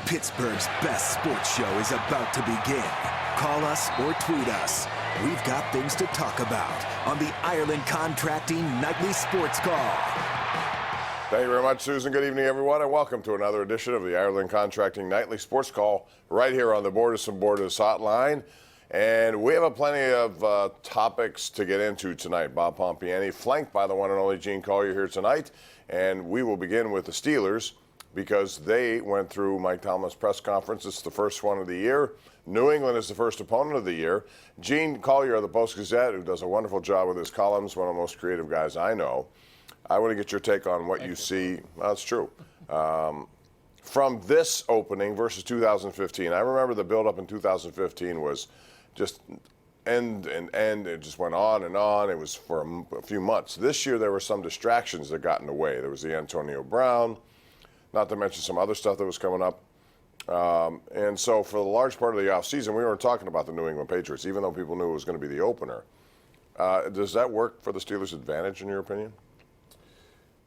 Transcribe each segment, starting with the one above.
Pittsburgh's best sports show is about to begin. Call us or tweet us. We've got things to talk about on the Ireland Contracting Nightly Sports Call. Thank you very much, Susan. Good evening, everyone, and welcome to another edition of the Ireland Contracting Nightly Sports Call right here on the Borders and Borders hotline. And we have plenty of topics to get into tonight. Bob Pompeani, flanked by the one and only Gene Collier here tonight. And we will begin with the Steelers because they went through Mike Tomlin's press conference. It's the first one of the year. New England is the first opponent of the year. Gene Collier of the Post-Gazette, who does a wonderful job with his columns, one of the most creative guys I know. I want to get your take on what you see. Well, that's true. From this opening versus 2015, I remember the build-up in 2015 was just end and end. It just went on and on. It was for a few months. This year, there were some distractions that got in the way. There was the Antonio Brown, not to mention some other stuff that was coming up. And so for the large part of the offseason, we weren't talking about the New England Patriots, even though people knew it was going to be the opener. Does that work for the Steelers' advantage, in your opinion?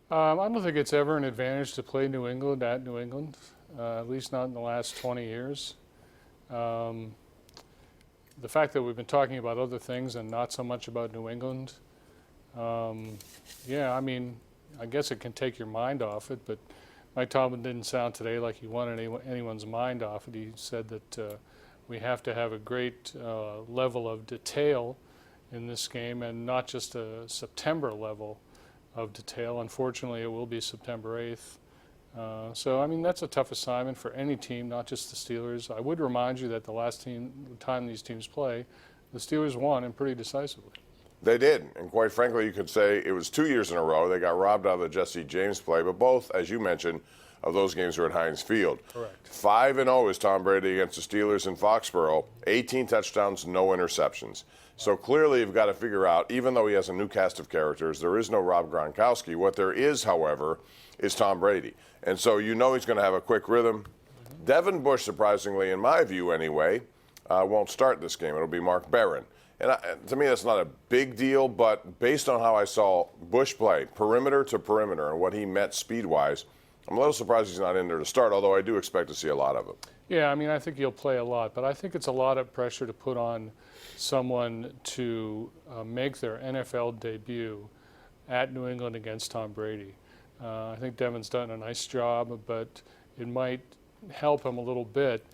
I don't think it's ever an advantage to play New England at New England, at least not in the last 20 years. The fact that we've been talking about other things and not so much about New England, yeah, I mean, I guess it can take your mind off it, but Mike Tomlin didn't sound today like he wanted anyone's mind off it. He said that we have to have a great level of detail in this game and not just a September level of detail. Unfortunately, it will be September 8th. So, I mean, that's a tough assignment for any team, not just the Steelers. I would remind you that the time these teams play, the Steelers won, and pretty decisively. They did, and quite frankly, you could say it was 2 years in a row. They got robbed out of the Jesse James play, but both, as you mentioned, of those games were at Heinz Field. Correct. 5-0 is Tom Brady against the Steelers in Foxborough. 18 touchdowns, no interceptions. So clearly you've got to figure out, even though he has a new cast of characters, there is no Rob Gronkowski. What there is, however, is Tom Brady. And so you know he's going to have a quick rhythm. Devin Bush, surprisingly, in my view anyway, won't start this game. It'll be Mark Barron. And to me, that's not a big deal, but based on how I saw Bush play, perimeter to perimeter, and what he met speed-wise, I'm a little surprised he's not in there to start, although I do expect to see a lot of him. Yeah, I mean, I think he'll play a lot, but I think it's a lot of pressure to put on someone to make their NFL debut at New England against Tom Brady. I think Devin's done a nice job, but it might help him a little bit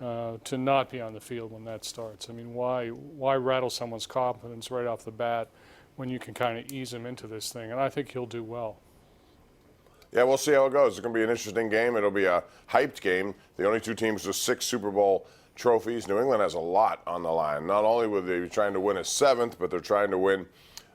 to not be on the field when that starts. I mean, why rattle someone's confidence right off the bat when you can kind of ease him into this thing? And I think he'll do well. Yeah, we'll see how it goes. It's going to be an interesting game. It'll be a hyped game. The only two teams with 6 Super Bowl trophies. New England has a lot on the line. Not only will they be trying to win a 7th, but they're trying to win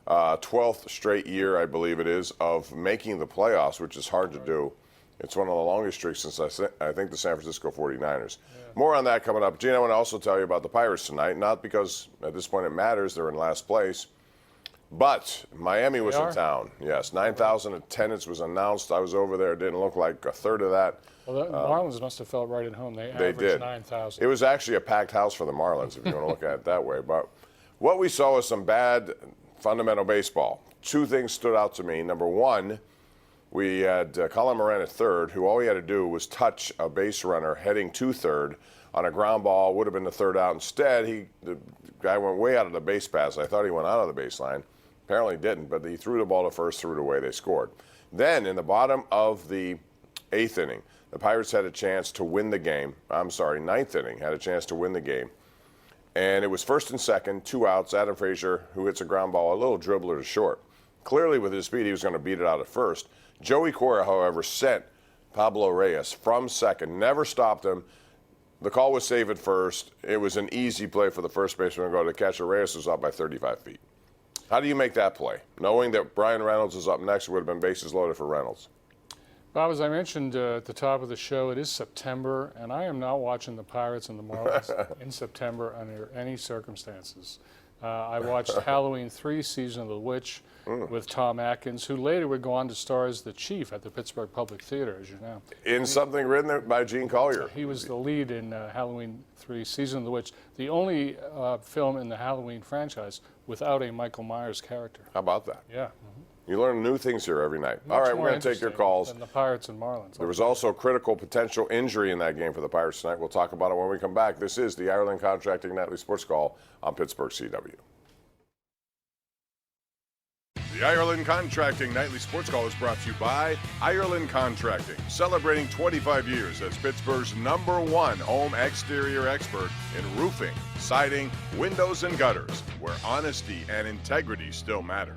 12th straight year, I believe it is, of making the playoffs, which is hard to do. It's one of the longest streaks since I think the San Francisco 49ers. Yeah. More on that coming up. Gene, I want to also tell you about the Pirates tonight, not because at this point it matters. They're in last place. But Miami was in town. Yes, 9,000 attendance was announced. I was over there. It didn't look like a third of that. Well, the Marlins must have felt right at home. They averaged 9,000. It was actually a packed house for the Marlins, if you want to look at it that way. But what we saw was some bad fundamental baseball. 2 things stood out to me. Number one, we had Colin Moran at third, who all he had to do was touch a base runner heading to third on a ground ball. Would have been the third out. Instead, the guy went way out of the base pass. I thought he went out of the baseline. Apparently didn't, but he threw the ball to first, threw it away. They scored. Then, in the bottom of the 8th inning, the Pirates had a chance to win the game. I'm sorry, 9th inning, had a chance to win the game. And it was first and second, 2 outs. Adam Frazier, who hits a ground ball, a little dribbler to short. Clearly, with his speed, he was going to beat it out at first. Joey Cora, however, sent Pablo Reyes from second, never stopped him. The call was safe at first. It was an easy play for the first baseman to go to catch. Reyes was up by 35 feet. How do you make that play? Knowing that Brian Reynolds is up next, it would have been bases loaded for Reynolds. Bob, as I mentioned at the top of the show, it is September, and I am not watching the Pirates and the Marlins in September under any circumstances. I watched Halloween 3, Season of the Witch, with Tom Atkins, who later would go on to star as the chief at the Pittsburgh Public Theater, as you know. In something written by Gene Collier. He was the lead in Halloween 3, Season of the Witch, the only film in the Halloween franchise without a Michael Myers character. How about that? Yeah. You learn new things here every night. Much All right, more we're going to take your interesting calls. than the Pirates and Marlins. There was also critical potential injury in that game for the Pirates tonight. We'll talk about it when we come back. This is the Ireland Contracting Nightly Sports Call on Pittsburgh CW. The Ireland Contracting Nightly Sports Call is brought to you by Ireland Contracting, celebrating 25 years as Pittsburgh's #1 home exterior expert in roofing, siding, windows, and gutters, where honesty and integrity still matter.